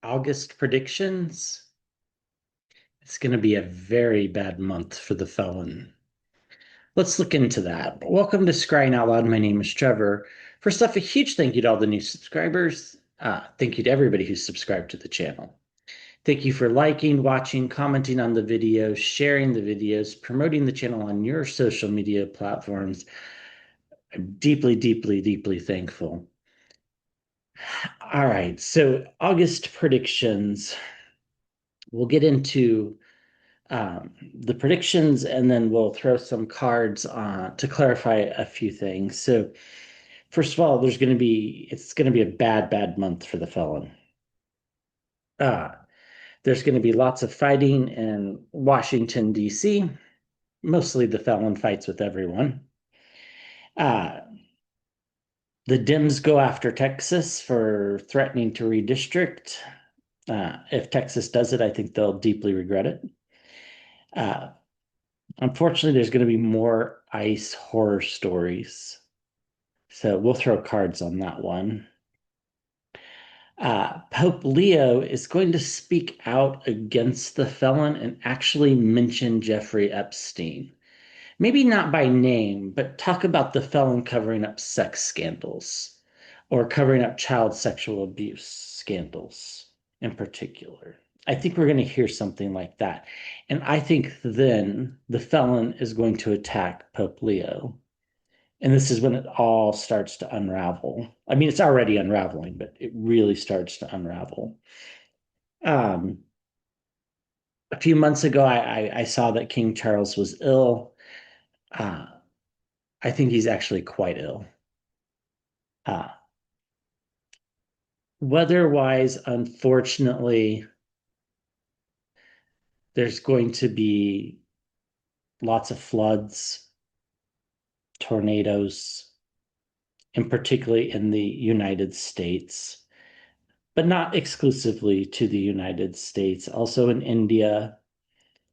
August predictions. It's going to be a very bad month for the felon. Let's look into that. Welcome to Scrying Out Loud. My name is Trevor. First off, a huge thank you to all the new subscribers. Thank you to everybody who's subscribed to the channel. Thank you for liking, watching, commenting on the videos, sharing the videos, promoting the channel on your social media platforms. I'm deeply, deeply, deeply thankful. All right, so August predictions. We'll get into the predictions, and then we'll throw some cards to clarify a few things. So, first of all, it's going to be a bad, bad month for the felon. Uh, there's going to be lots of fighting in Washington, D.C. Mostly the felon fights with everyone. Uh, the DEMS go after Texas for threatening to redistrict. If Texas does it, I think they'll deeply regret it. Uh, Unfortunately, there's going to be more ICE horror stories. So we'll throw cards on that one. Pope Leo is going to speak out against the felon and actually mention Jeffrey Epstein. Maybe not by name, but talk about the felon covering up sex scandals or covering up child sexual abuse scandals in particular. I think we're going to hear something like that. And I think then the felon is going to attack Pope Leo. And this is when it all starts to unravel. I mean, it's already unraveling, but it really starts to unravel. Um, a few months ago, I saw that King Charles was ill. Uh, I think he's actually quite ill. Uh, Weather-wise, unfortunately, there's going to be lots of floods, tornadoes, and particularly in the United States, but not exclusively to the United States, also in India,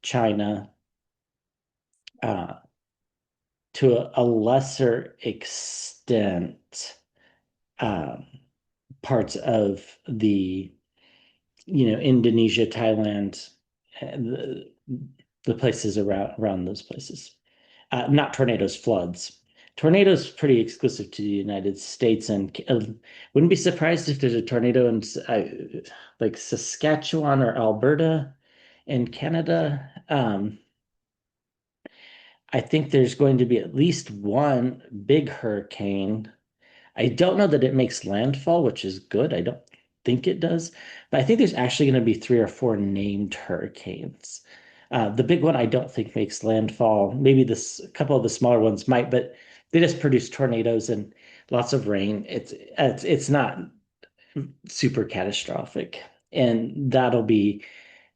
China, uh, to a lesser extent, um, parts of the, Indonesia, Thailand, the places around those places. Not tornadoes, floods. Tornadoes pretty exclusive to the United States, and wouldn't be surprised if there's a tornado in like Saskatchewan or Alberta in Canada. I think there's going to be at least one big hurricane. I don't know that it makes landfall, which is good. I don't think it does, but I think there's actually going to be three or four named hurricanes. The big one I don't think makes landfall. Maybe a couple of the smaller ones might, but they just produce tornadoes and lots of rain. It's not super catastrophic, and that'll be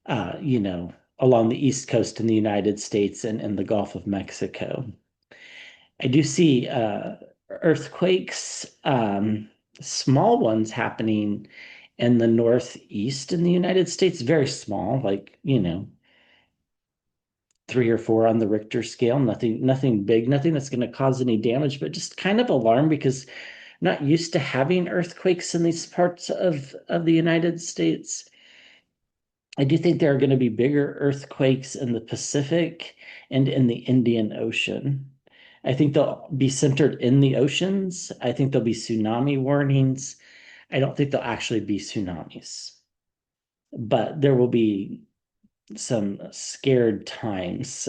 along the East Coast in the United States and in the Gulf of Mexico. I do see earthquakes, small ones happening in the Northeast in the United States, very small, like, three or four on the Richter scale, nothing big, nothing that's going to cause any damage, but just kind of alarm because I'm not used to having earthquakes in these parts of the United States. I do think there are going to be bigger earthquakes in the Pacific and in the Indian Ocean. I think they'll be centered in the oceans. I think there'll be tsunami warnings. I don't think there'll actually be tsunamis, but there will be some scared times.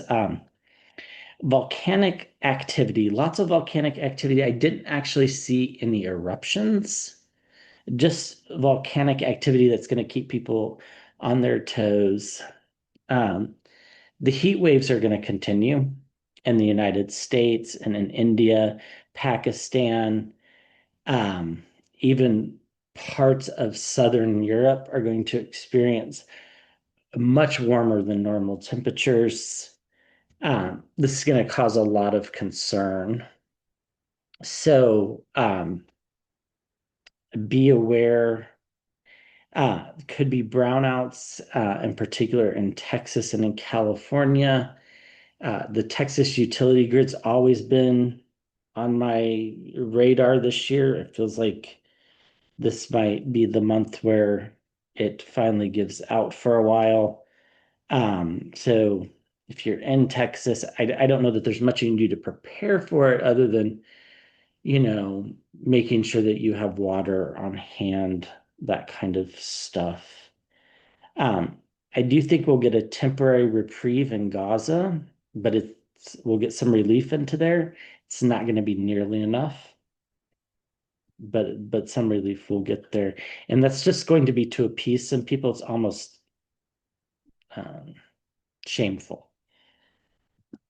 Volcanic activity, lots of volcanic activity. I didn't actually see any eruptions, just volcanic activity that's going to keep people on their toes. Um, the heat waves are going to continue in the United States and in India, Pakistan, even parts of Southern Europe are going to experience much warmer than normal temperatures. This is going to cause a lot of concern. So be aware. Could be brownouts, in particular in Texas and in California. The Texas utility grid's always been on my radar this year. It feels like this might be the month where it finally gives out for a while. So if you're in Texas, I don't know that there's much you can do to prepare for it other than, making sure that you have water on hand, that kind of stuff. Um, I do think we'll get a temporary reprieve in Gaza, but we'll get some relief into there. It's not going to be nearly enough, but some relief we'll get there. And that's just going to be to appease some people. It's almost um, shameful.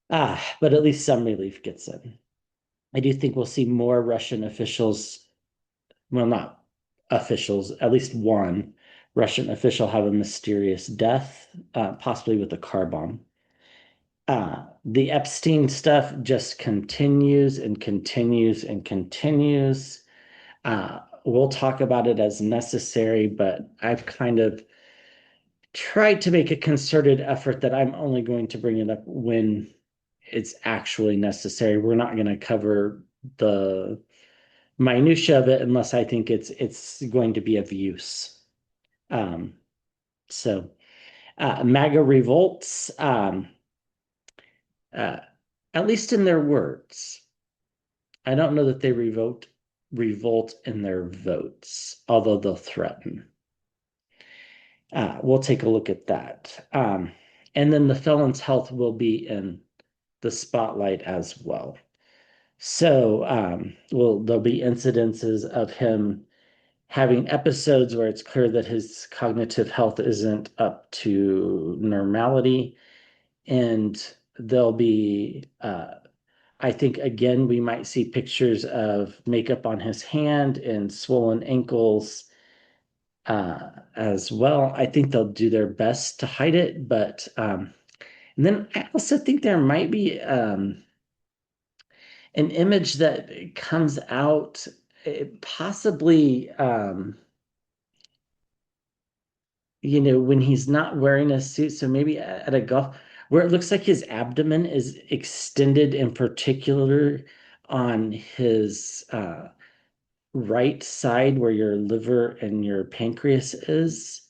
But at least some relief gets in. I do think we'll see more Russian officials, well, not officials, at least one Russian official have a mysterious death, possibly with a car bomb. The Epstein stuff just continues and continues and continues. We'll talk about it as necessary, but I've kind of tried to make a concerted effort that I'm only going to bring it up when it's actually necessary. We're not going to cover the minutia of it unless I think it's going to be of use. Um, so MAGA revolts, uh, at least in their words. I don't know that they revolt in their votes, although they'll threaten. We'll take a look at that. And then the felon's health will be in the spotlight as well. So, there'll be incidences of him having episodes where it's clear that his cognitive health isn't up to normality. And there'll be, I think, again, we might see pictures of makeup on his hand and swollen ankles as well. I think they'll do their best to hide it, but and then I also think there might be an image that comes out, possibly, when he's not wearing a suit. So maybe at a golf, where it looks like his abdomen is extended, in particular on his right side where your liver and your pancreas is.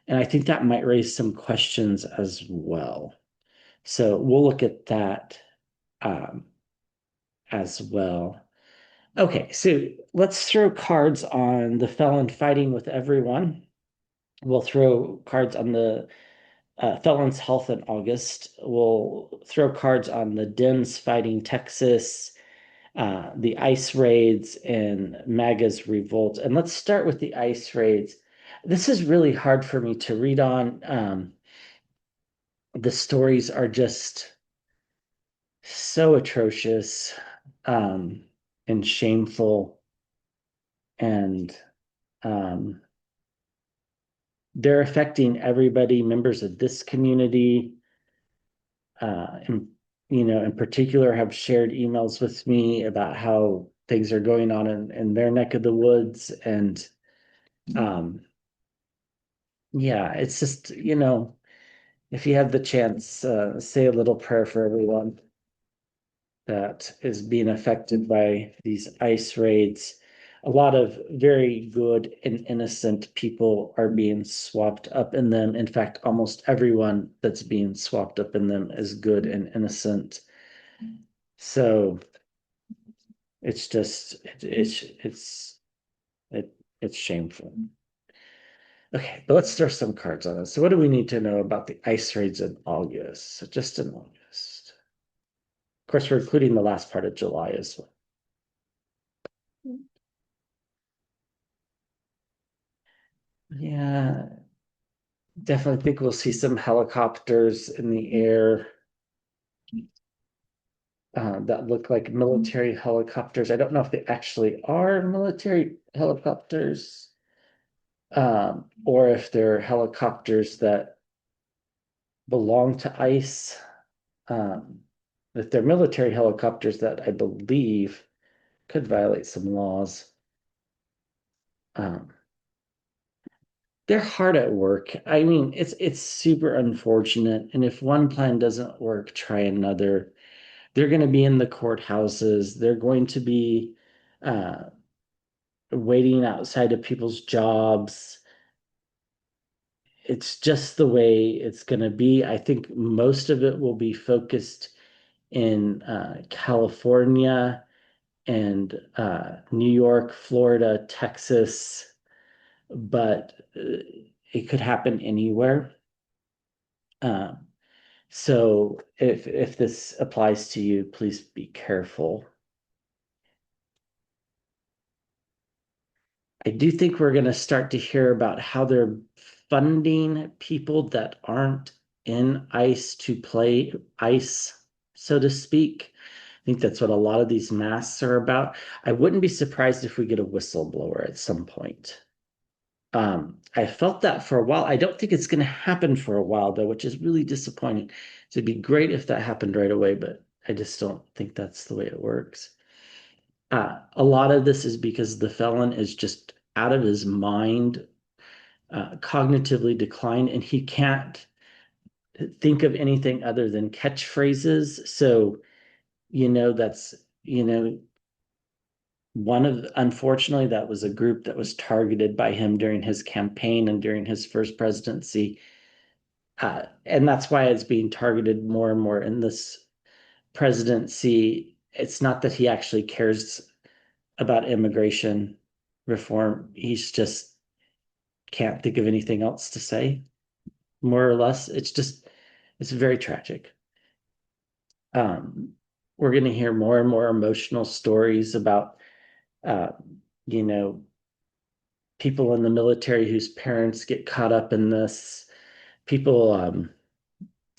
And I think that might raise some questions as well. So we'll look at that um, as well. Okay, so let's throw cards on the felon fighting with everyone. We'll throw cards on the felon's health in August. We'll throw cards on the DEMS fighting Texas, the ICE raids, and MAGA's revolt. And let's start with the ICE raids. This is really hard for me to read on. The stories are just so atrocious and shameful, and um, they're affecting everybody, members of this community, and in particular, have shared emails with me about how things are going on in their neck of the woods. And yeah, it's just, if you have the chance, say a little prayer for everyone that is being affected by these ICE raids. A lot of very good and innocent people are being swapped up in them. In fact, almost everyone that's being swapped up in them is good and innocent. So it's just it's shameful. Okay, but let's throw some cards on it. So what do we need to know about the ICE raids in August? So just in August. Of course, we're including the last part of July as well. Yeah, definitely think we'll see some helicopters in the air that look like military helicopters. I don't know if they actually are military helicopters, or if they're helicopters that belong to ICE. If they're military helicopters, that I believe could violate some laws. Um, they're hard at work. I mean, it's super unfortunate. And if one plan doesn't work, try another. They're going to be in the courthouses. They're going to be uh, waiting outside of people's jobs. it's just the way it's going to be. I think most of it will be focused in California and New York, Florida, Texas, but it could happen anywhere. Uh, so if this applies to you, please be careful. I do think we're going to start to hear about how they're funding people that aren't in ICE to play ICE, so to speak. I think that's what a lot of these masks are about. I wouldn't be surprised if we get a whistleblower at some point. I felt that for a while. I don't think it's going to happen for a while, though, which is really disappointing. So it'd be great if that happened right away, but I just don't think that's the way it works. A lot of this is because the felon is just out of his mind, cognitively declined, and he can't think of anything other than catchphrases. So, that's, unfortunately, that was a group that was targeted by him during his campaign and during his first presidency. And that's why it's being targeted more and more in this presidency. It's not that he actually cares about immigration reform. He's just can't think of anything else to say, more or less. It's very tragic. Um, we're going to hear more and more emotional stories about, uh, you know, people in the military whose parents get caught up in this, people,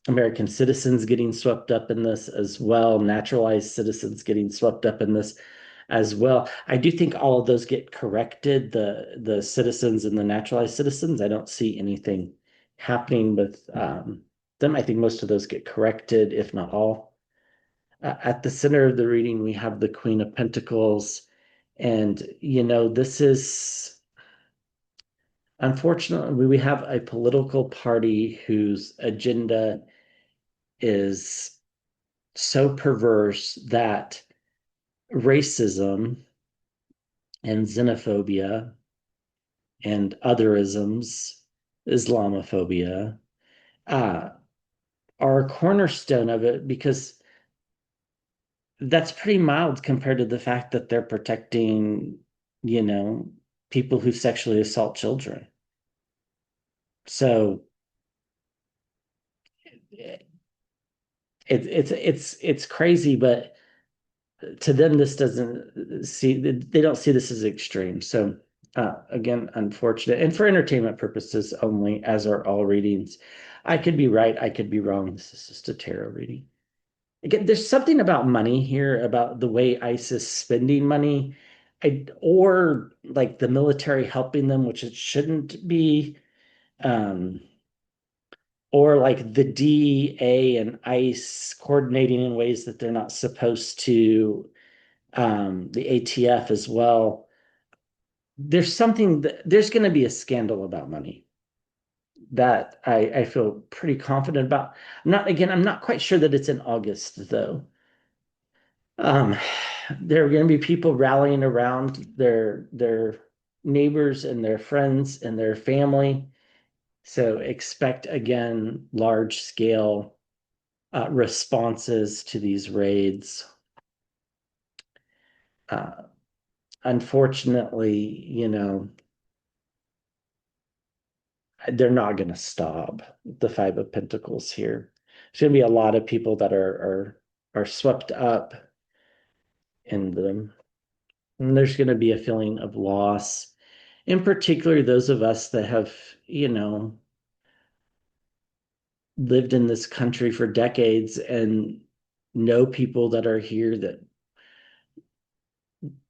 American citizens getting swept up in this as well, naturalized citizens getting swept up in this as well. I do think all of those get corrected, the citizens and the naturalized citizens. I don't see anything happening with them. I think most of those get corrected, if not all. At the center of the reading, we have the Queen of Pentacles. And, this is unfortunately, we have a political party whose agenda is so perverse that racism and xenophobia and otherisms, Islamophobia, uh, are a cornerstone of it because that's pretty mild compared to the fact that they're protecting, you know, people who sexually assault children. So it's crazy, but to them this doesn't see they don't see this as extreme. So again, unfortunate, and for entertainment purposes only, as are all readings. I could be right, I could be wrong. This is just a tarot reading. Again, there's something about money here, about the way ICE is spending money, or like the military helping them, which it shouldn't be, um, or like the DEA and ICE coordinating in ways that they're not supposed to, the ATF as well. There's going to be a scandal about money that I feel pretty confident about. I'm not quite sure that it's in August though. Um, there are going to be people rallying around their neighbors and their friends and their family. So expect again large scale responses to these raids. Uh, Unfortunately, they're not going to stop the Five of Pentacles here. There's going to be a lot of people that are swept up in them. And there's going to be a feeling of loss, in particular those of us that have, lived in this country for decades and know people that are here that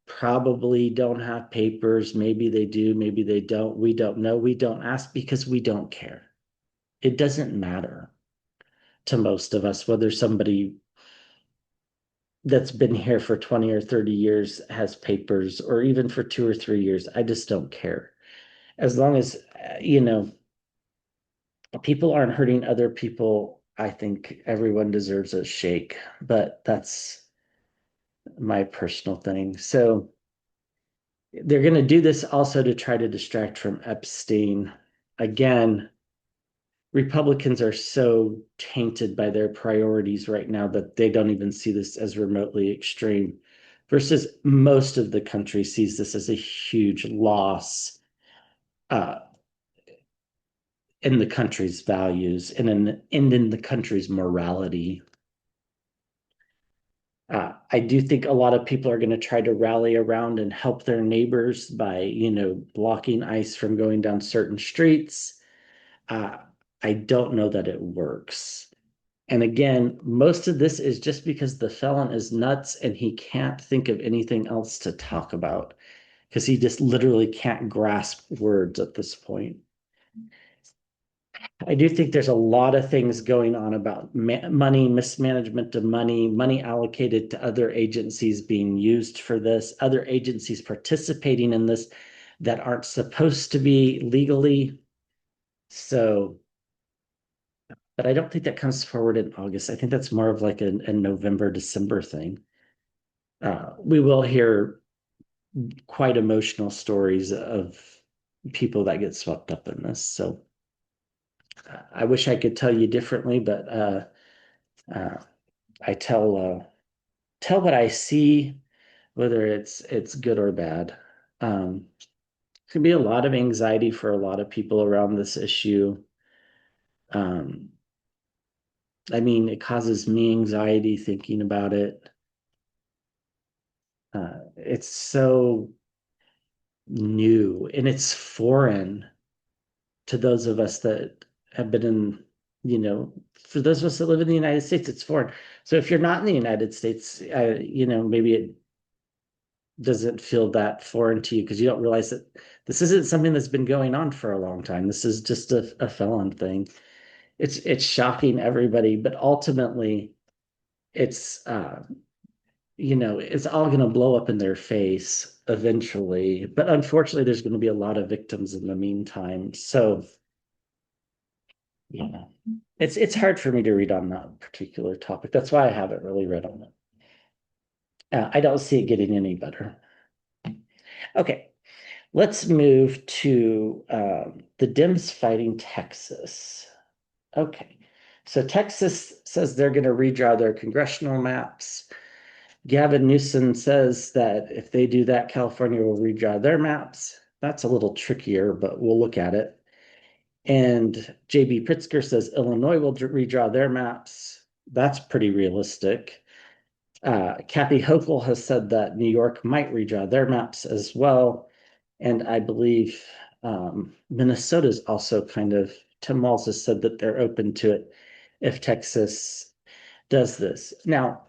probably don't have papers. Maybe they do, maybe they don't. We don't know. We don't ask because we don't care. It doesn't matter to most of us whether somebody that's been here for 20 or 30 years has papers, or even for 2 or 3 years. I just don't care. As long as, people aren't hurting other people, I think everyone deserves a shake. But that's my personal thing. So they're going to do this also to try to distract from Epstein. Again, Republicans are so tainted by their priorities right now that they don't even see this as remotely extreme, versus most of the country sees this as a huge loss uh, in the country's values and in the country's morality. I do think a lot of people are going to try to rally around and help their neighbors by, blocking ice from going down certain streets. Uh, I don't know that it works. And again, most of this is just because the felon is nuts and he can't think of anything else to talk about because he just literally can't grasp words at this point. I do think there's a lot of things going on about money, mismanagement of money, money allocated to other agencies being used for this, other agencies participating in this that aren't supposed to be legally. So, but I don't think that comes forward in August. I think that's more of like a November, December thing. We will hear quite emotional stories of people that get swept up in this. So I wish I could tell you differently, but uh, I tell what I see, whether it's good or bad. It can be a lot of anxiety for a lot of people around this issue. Um, I mean, it causes me anxiety thinking about it. It's so new and it's foreign to those of us that have been in, for those of us that live in the United States, it's foreign. So if you're not in the United States, maybe it doesn't feel that foreign to you because you don't realize that this isn't something that's been going on for a long time. This is just a felon thing. It's shocking everybody, but ultimately it's it's all going to blow up in their face eventually. But unfortunately, there's going to be a lot of victims in the meantime. So yeah, it's hard for me to read on that particular topic. That's why I haven't really read on it. I don't see it getting any better. Okay, let's move to the DEMS fighting Texas. Okay, so Texas says they're going to redraw their congressional maps. Gavin Newsom says that if they do that, California will redraw their maps. That's a little trickier, but we'll look at it. And J.B. Pritzker says Illinois will redraw their maps. That's pretty realistic. Kathy Hochul has said that New York might redraw their maps as well. And I believe Minnesota's also Tim Walz has said that they're open to it if Texas does this. Now,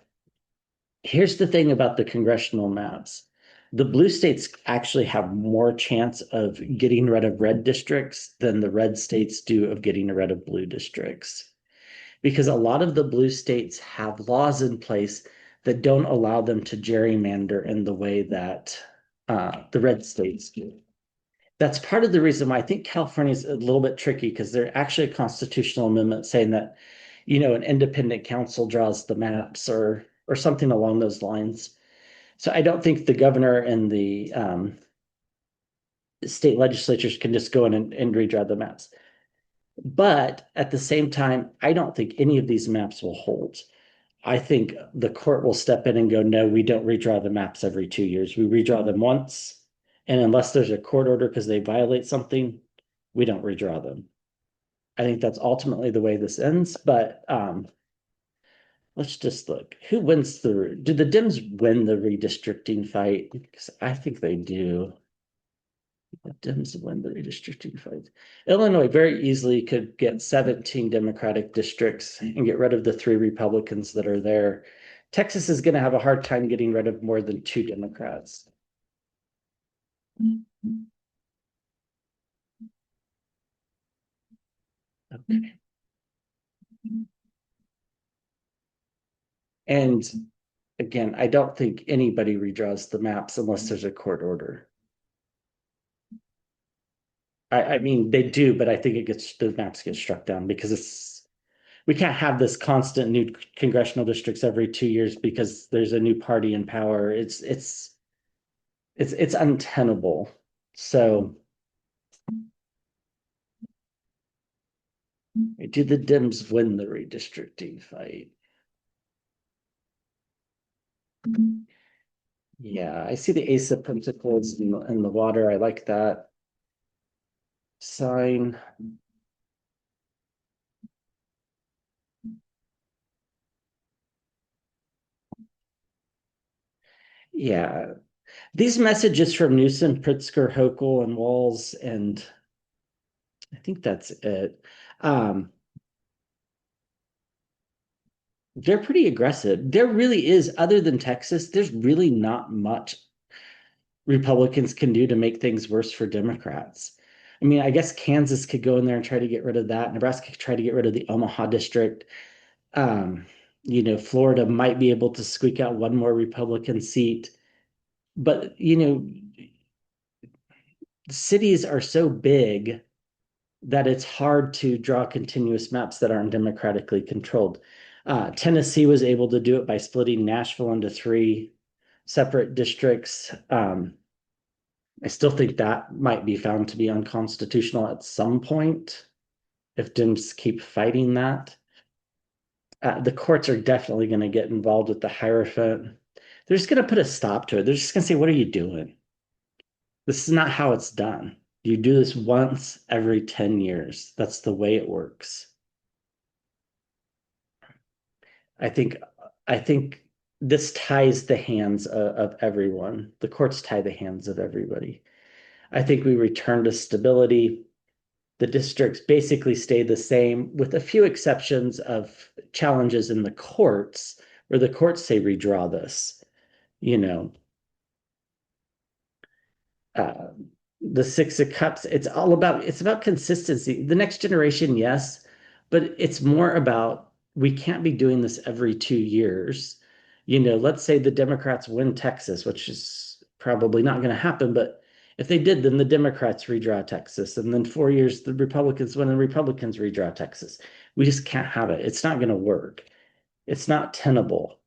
here's the thing about the congressional maps. The blue states actually have more chance of getting rid of red districts than the red states do of getting rid of blue districts. Because a lot of the blue states have laws in place that don't allow them to gerrymander in the way that the red states do. That's part of the reason why I think California is a little bit tricky because there's actually a constitutional amendment saying that, an independent council draws the maps or something along those lines. So I don't think the governor and the state legislatures can just go in and redraw the maps. But at the same time, I don't think any of these maps will hold. I think the court will step in and go, no, we don't redraw the maps every 2 years. We redraw them once. And unless there's a court order because they violate something, we don't redraw them. I think that's ultimately the way this ends. But let's just look. Who wins do the Dems win the redistricting fight? Because I think they do. The Dems win the redistricting fight. Illinois very easily could get 17 Democratic districts and get rid of the 3 Republicans that are there. Texas is going to have a hard time getting rid of more than 2 Democrats. Okay. And again, I don't think anybody redraws the maps unless there's a court order. I mean, they do, but I think the maps get struck down because we can't have this constant new congressional districts every 2 years because there's a new party in power. It's untenable. So Do the DEMS win the redistricting fight? Yeah, I see the Ace of Pentacles in the water. I like that sign. Yeah, these messages from Newsom, Pritzker, Hochul, and Walls, and I think that's it. Um, they're pretty aggressive. There really is, other than Texas, there's really not much Republicans can do to make things worse for Democrats. I mean, I guess Kansas could go in there and try to get rid of that. Nebraska could try to get rid of the Omaha district. Um, Florida might be able to squeak out one more Republican seat. But, cities are so big that it's hard to draw continuous maps that aren't democratically controlled. Tennessee was able to do it by splitting Nashville into three separate districts. I still think that might be found to be unconstitutional at some point if Dems keep fighting that. The courts are definitely going to get involved with the Hierophant. They're just going to put a stop to it. They're just going to say, "What are you doing? This is not how it's done. You do this once every 10 years. That's the way it works." I think I think this ties the hands of everyone. The courts tie the hands of everybody. I think we return to stability. The districts basically stay the same, with a few exceptions of challenges in the courts, where the courts say redraw this. You know, uh, the Six of Cups, it's about consistency. The next generation, yes, but it's more about we can't be doing this every 2 years. Let's say the Democrats win Texas, which is probably not going to happen, but if they did, then the Democrats redraw Texas, and then 4 years the Republicans win and Republicans redraw Texas. We just can't have it. It's not going to work. It's not tenable.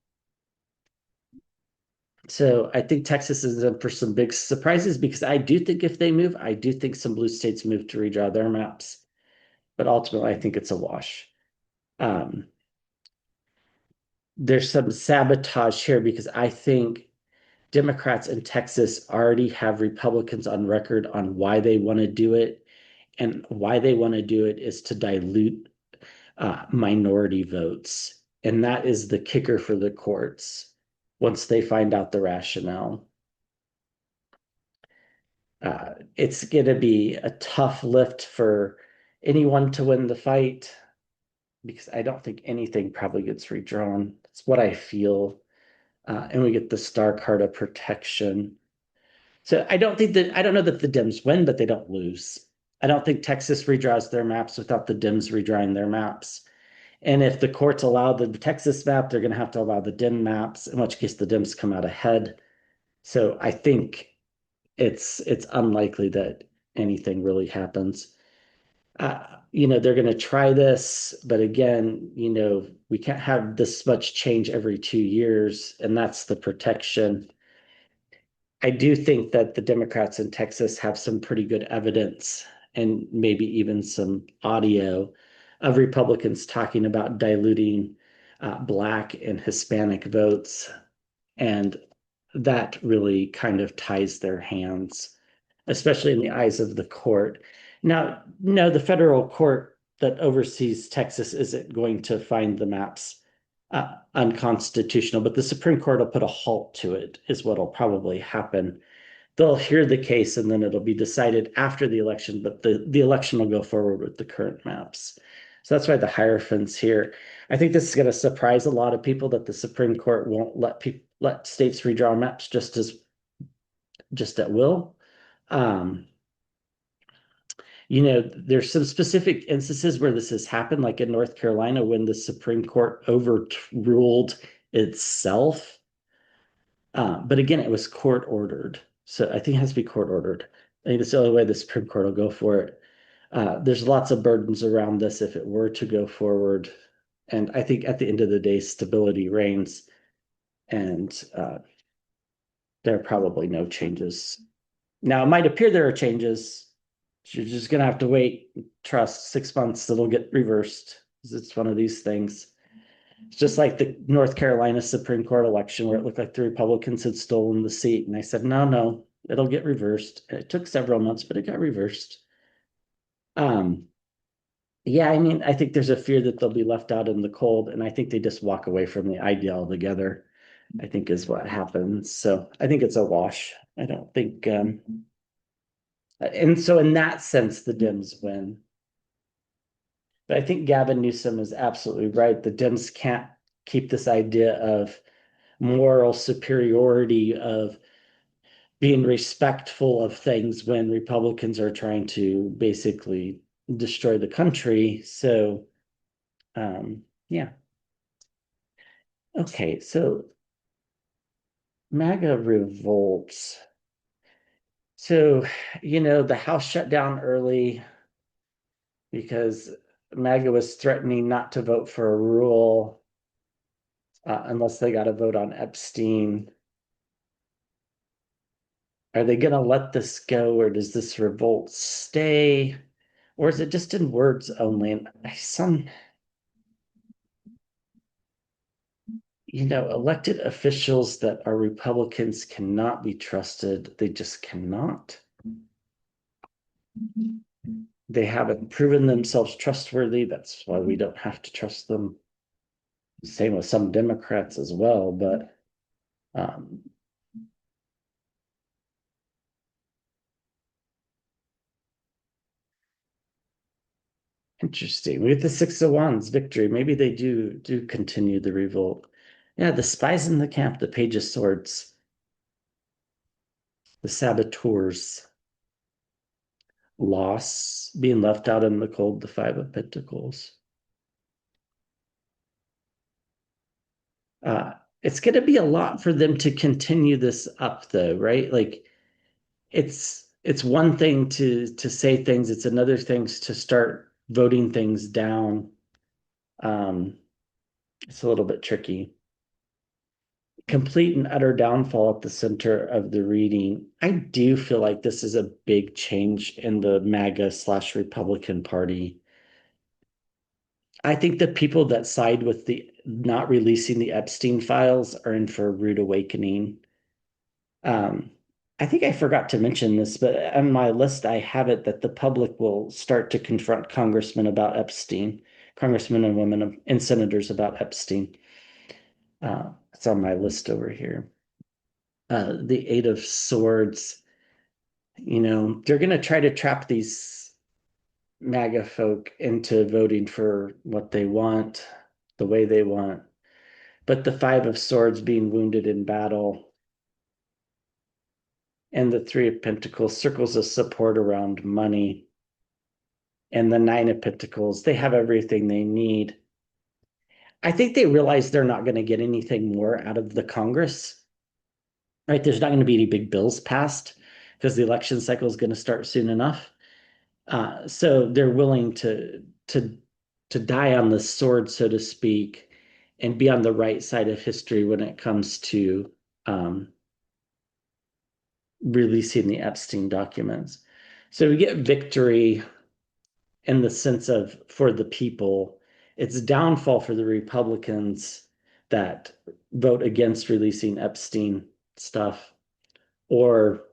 So I think Texas is in for some big surprises because I do think if they move, I do think some blue states move to redraw their maps. But ultimately, I think it's a wash. Um, there's some sabotage here because I think Democrats in Texas already have Republicans on record on why they want to do it. And why they want to do it is to dilute minority votes. And that is the kicker for the courts once they find out the rationale. It's going to be a tough lift for anyone to win the fight because I don't think anything probably gets redrawn. It's what I feel. And we get the star card of protection. So I don't know that the Dems win, but they don't lose. I don't think Texas redraws their maps without the Dems redrawing their maps. And if the courts allow the Texas map, they're going to have to allow the Dem maps, in which case the Dems come out ahead. So I think it's unlikely that anything really happens. They're going to try this, but again, we can't have this much change every 2 years, and that's the protection. I do think that the Democrats in Texas have some pretty good evidence and maybe even some audio of Republicans talking about diluting Black and Hispanic votes. And that really kind of ties their hands, especially in the eyes of the court. Now, no, the federal court that oversees Texas isn't going to find the maps unconstitutional, but the Supreme Court will put a halt to it, is what'll probably happen. They'll hear the case and then it'll be decided after the election, but the election will go forward with the current maps. So that's why the Hierophant's here. I think this is going to surprise a lot of people that the Supreme Court won't let states redraw maps just at will. Um, there's some specific instances where this has happened, like in North Carolina when the Supreme Court overruled itself. But again, it was court ordered. So I think it has to be court ordered. I think it's the only way the Supreme Court will go for it. There's lots of burdens around this if it were to go forward. And I think at the end of the day, stability reigns, and there are probably no changes. Now, it might appear there are changes, You're just gonna have to wait, trust 6 months, it'll get reversed. It's one of these things. It's just like the North Carolina Supreme Court election where it looked like the Republicans had stolen the seat. And I said, no, no, it'll get reversed. And it took several months, but it got reversed. Um, yeah, I mean, I think there's a fear that they'll be left out in the cold, and I think they just walk away from the idea altogether, I think is what happens. So I think it's a wash. I don't think and so in that sense, the Dems win. But I think Gavin Newsom is absolutely right. The Dems can't keep this idea of moral superiority of being respectful of things when Republicans are trying to basically destroy the country. So, yeah. Okay, so MAGA revolts. So, the House shut down early because MAGA was threatening not to vote for a rule unless they got a vote on Epstein. Are they going to let this go, or does this revolt stay? Or is it just in words only? And elected officials that are Republicans cannot be trusted. They just cannot. They haven't proven themselves trustworthy. That's why we don't have to trust them. Same with some Democrats as well, but um, interesting. We get the Six of Wands victory. Maybe they do continue the revolt. Yeah, the spies in the camp, the Page of Swords, the saboteurs, loss, being left out in the cold, the Five of Pentacles. Uh, it's going to be a lot for them to continue this up, though, right? Like it's one thing to say things; it's another thing to start voting things down. Um, it's a little bit tricky. Complete and utter downfall at the center of the reading. I do feel like this is a big change in the MAGA/Republican Party. I think the people that side with the not releasing the Epstein files are in for a rude awakening. Um, I think I forgot to mention this, but on my list, I have it that the public will start to confront congressmen about Epstein, congressmen and women and senators about Epstein. It's on my list over here. The Eight of Swords, they're going to try to trap these MAGA folk into voting for what they want, the way they want. But the Five of Swords being wounded in battle, and the Three of Pentacles, circles of support around money, and the Nine of Pentacles, they have everything they need. I think they realize they're not going to get anything more out of the Congress, right? There's not going to be any big bills passed because the election cycle is going to start soon enough. So they're willing to die on the sword, so to speak, and be on the right side of history when it comes to releasing the Epstein documents. So we get victory in the sense of for the people. It's downfall for the Republicans that vote against releasing Epstein stuff, or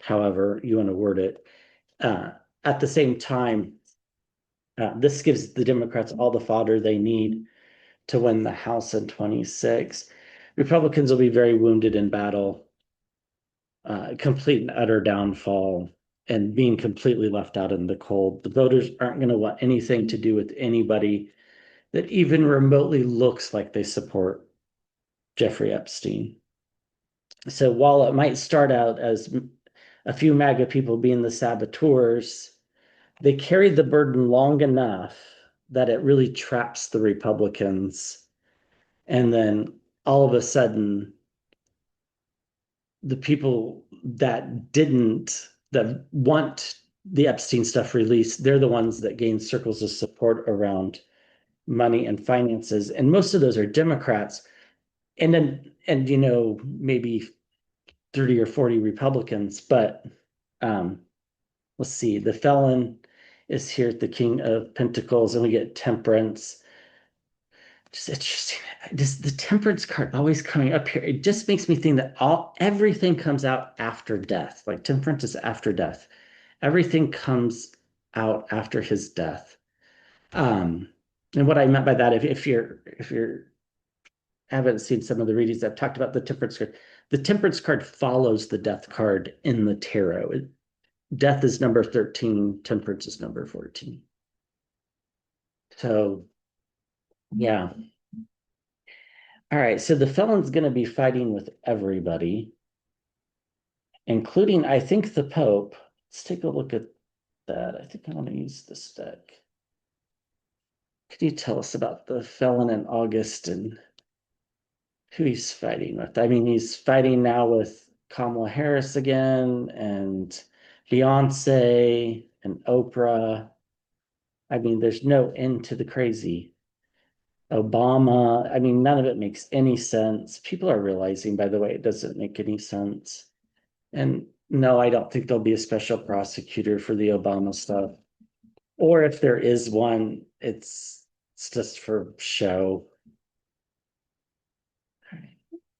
however you want to word it. At the same time, this gives the Democrats all the fodder they need to win the House in 26. Republicans will be very wounded in battle, complete and utter downfall, and being completely left out in the cold. The voters aren't going to want anything to do with anybody that even remotely looks like they support Jeffrey Epstein. So while it might start out as a few MAGA people being the saboteurs, they carry the burden long enough that it really traps the Republicans. And then all of a sudden, the people that want the Epstein stuff released, they're the ones that gain circles of support around money and finances. And most of those are Democrats. And maybe 30 or 40 Republicans, but let's see, the felon is here at the King of Pentacles, and we get Temperance. Just interesting. Just the Temperance card always coming up here. It just makes me think that everything comes out after death. Like Temperance is after death. Everything comes out after his death. Um, and what I meant by that, if you're haven't seen some of the readings, I've talked about the Temperance card. The Temperance card follows the Death card in the tarot. Death is number 13, Temperance is number 14. So, yeah. All right, so the felon's going to be fighting with everybody, including, I think, the Pope. Let's take a look at that. I think I want to use this deck. Could you tell us about the felon in August and who he's fighting with? I mean, he's fighting now with Kamala Harris again and Beyonce and Oprah. I mean, there's no end to the crazy. Obama, I mean, none of it makes any sense. People are realizing, by the way, it doesn't make any sense. And no, I don't think there'll be a special prosecutor for the Obama stuff. Or if there is one, it's just for show. All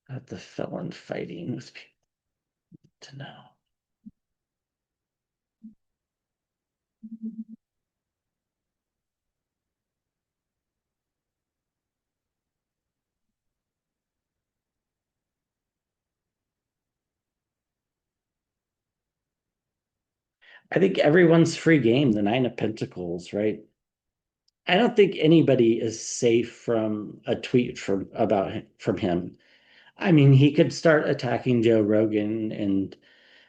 right. The felon fighting with people to know. I think everyone's free game, the Nine of Pentacles, right? I don't think anybody is safe from a tweet from him. I mean, he could start attacking Joe Rogan and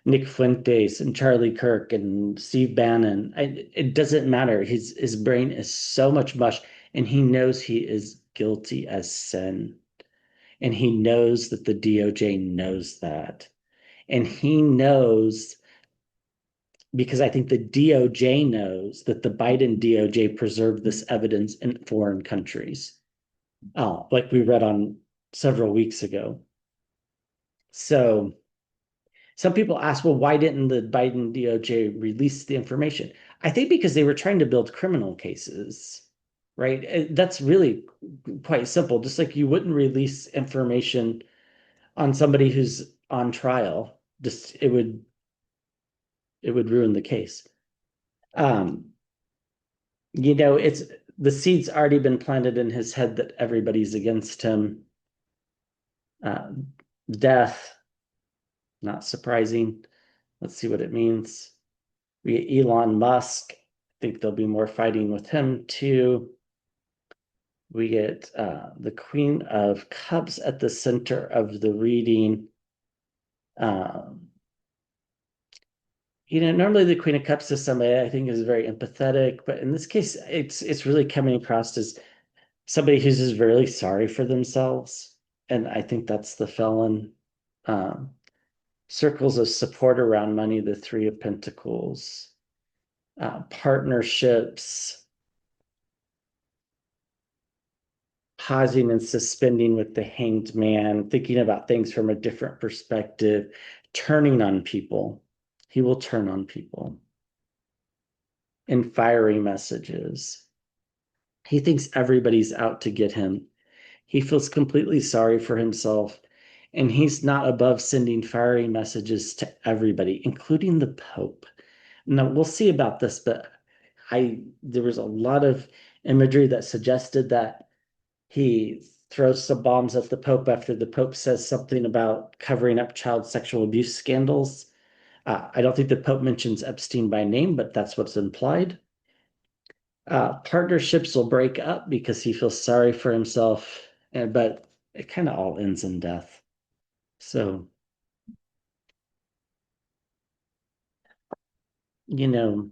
Nick Fuentes and Charlie Kirk and Steve Bannon. It doesn't matter. His brain is so much mush, and he knows he is guilty as sin. And he knows that the DOJ knows that. And he knows, because I think the DOJ knows, that the Biden DOJ preserved this evidence in foreign countries. Oh, like we read on several weeks ago. So some people ask, well, why didn't the Biden DOJ release the information? I think because they were trying to build criminal cases, right? That's really quite simple. Just like you wouldn't release information on somebody who's on trial, just it would ruin the case. Um, it's the seed's already been planted in his head that everybody's against him. Uh, Death, not surprising. Let's see what it means. We get Elon Musk. I think there'll be more fighting with him too. We get the Queen of Cups at the center of the reading. Um, normally the Queen of Cups is somebody I think is very empathetic, but in this case, it's really coming across as somebody who's just really sorry for themselves, and I think that's the felon. Um, Circles of support around money, the Three of Pentacles, partnerships, pausing and suspending with the Hanged Man, thinking about things from a different perspective, turning on people. He will turn on people. And fiery messages. He thinks everybody's out to get him. He feels completely sorry for himself, and he's not above sending fiery messages to everybody, including the Pope. Now, we'll see about this, but there was a lot of imagery that suggested that he throws some bombs at the Pope after the Pope says something about covering up child sexual abuse scandals. I don't think the Pope mentions Epstein by name, but that's what's implied. Partnerships will break up because he feels sorry for himself, but it kind of all ends in death. So, you know,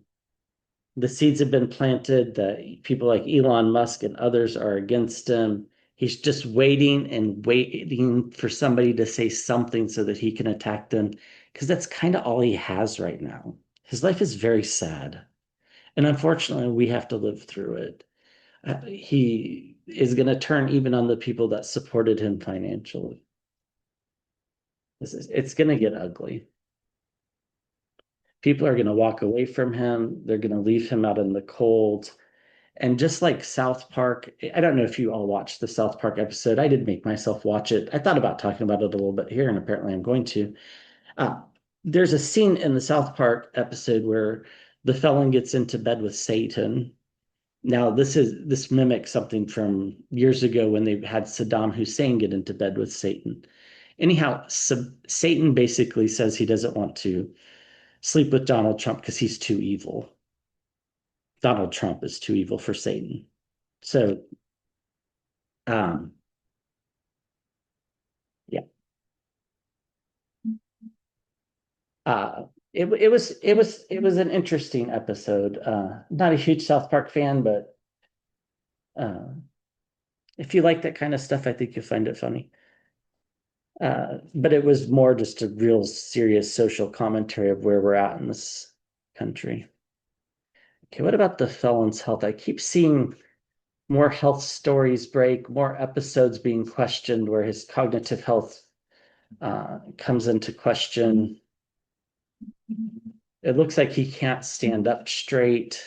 the seeds have been planted that people like Elon Musk and others are against him. He's just waiting and waiting for somebody to say something so that he can attack them, because that's kind of all he has right now. His life is very sad. And unfortunately, we have to live through it. He is going to turn even on the people that supported him financially. It's going to get ugly. People are going to walk away from him. They're going to leave him out in the cold. And just like South Park, I don't know if you all watched the South Park episode. I did make myself watch it. I thought about talking about it a little bit here, and apparently I'm going to. Uh, there's a scene in the South Park episode where the felon gets into bed with Satan. Now, this mimics something from years ago when they had Saddam Hussein get into bed with Satan. Anyhow, Satan basically says he doesn't want to sleep with Donald Trump because he's too evil. Donald Trump is too evil for Satan. So, um, yeah, uh, it was an interesting episode. Not a huge South Park fan, but uh, if you like that kind of stuff, I think you'll find it funny. But it was more just a real serious social commentary of where we're at in this country. Okay, what about the felon's health? I keep seeing more health stories break, more episodes being questioned where his cognitive health comes into question. It looks like he can't stand up straight.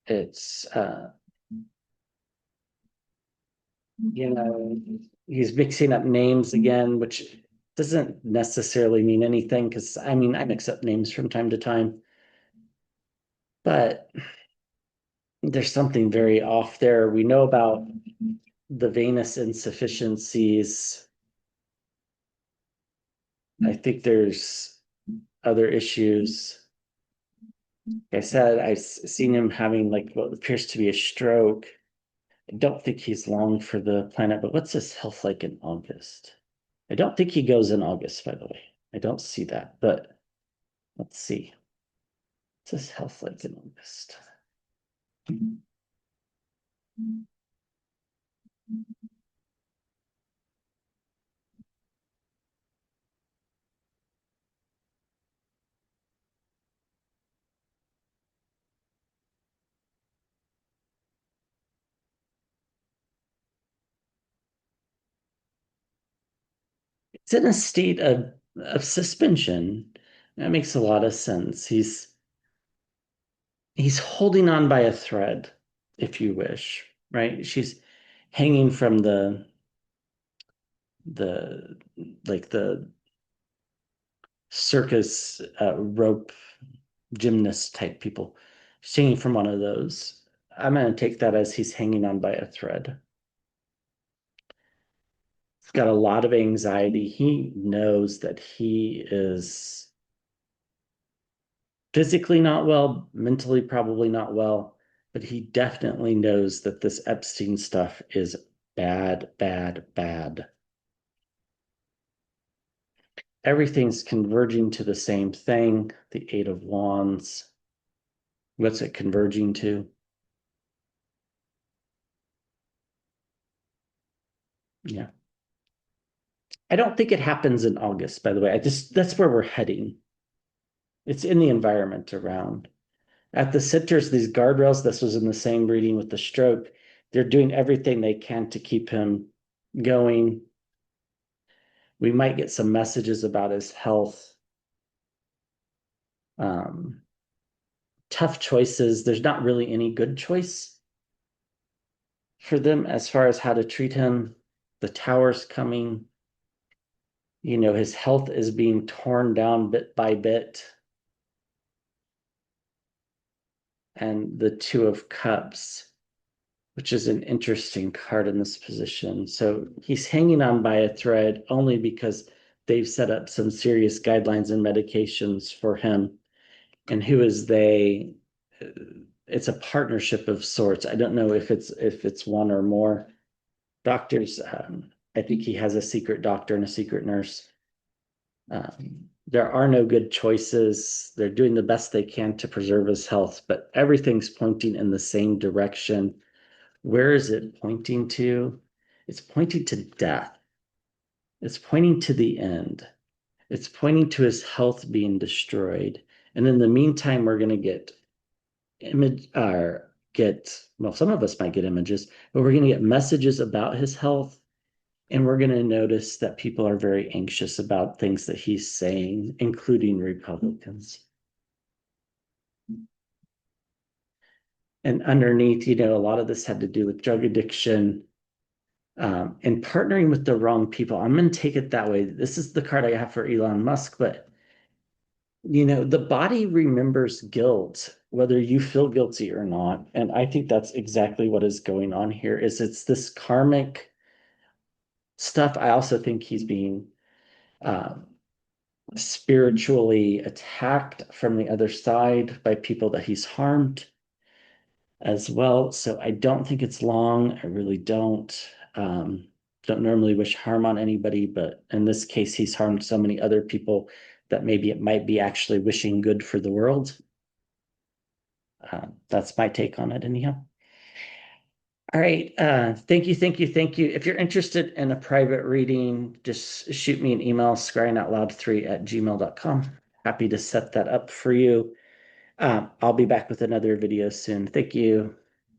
It's, you know, he's mixing up names again, which doesn't necessarily mean anything because I mean, I mix up names from time to time, but there's something very off there. We know about the venous insufficiencies. I think there's other issues. Like I said, I've seen him having like what appears to be a stroke. I don't think he's long for the planet, but what's his health like in August? I don't think he goes in August, by the way. I don't see that, but let's see. What's his health like in August? It's in a state of suspension. That makes a lot of sense. He's holding on by a thread, if you wish, right? She's hanging from the like the circus rope gymnast type people. She's hanging from one of those. I'm going to take that as he's hanging on by a thread. He's got a lot of anxiety. He knows that he is physically not well, mentally probably not well, but he definitely knows that this Epstein stuff is bad, bad, bad. Everything's converging to the same thing, the Eight of Wands. What's it converging to? Yeah. I don't think it happens in August, by the way. That's where we're heading. It's in the environment around. At the centers, these guardrails, this was in the same reading with the stroke. They're doing everything they can to keep him going. We might get some messages about his health. Um, Tough choices. There's not really any good choice for them as far as how to treat him. The tower's coming. His health is being torn down bit by bit. And the Two of Cups, which is an interesting card in this position. So he's hanging on by a thread only because they've set up some serious guidelines and medications for him. And who is they? It's a partnership of sorts. I don't know if it's one or more doctors. I think he has a secret doctor and a secret nurse. There are no good choices. They're doing the best they can to preserve his health, but everything's pointing in the same direction. Where is it pointing to? It's pointing to death. It's pointing to the end. It's pointing to his health being destroyed. And in the meantime, we're going to get well, some of us might get images, but we're going to get messages about his health And we're going to notice that people are very anxious about things that he's saying, including Republicans. And underneath, a lot of this had to do with drug addiction, and partnering with the wrong people. I'm going to take it that way. This is the card I have for Elon Musk, but the body remembers guilt, whether you feel guilty or not. And I think that's exactly what is going on here, is it's this karmic stuff. I also think he's being um, spiritually attacked from the other side by people that he's harmed as well. So I don't think it's long. I really don't. Don't normally wish harm on anybody, but in this case, he's harmed so many other people that maybe it might be actually wishing good for the world. That's my take on it, anyhow. All right. Thank you, thank you, thank you. If you're interested in a private reading, just shoot me an email, scryingoutloud3@gmail.com. Happy to set that up for you. I'll be back with another video soon. Thank you.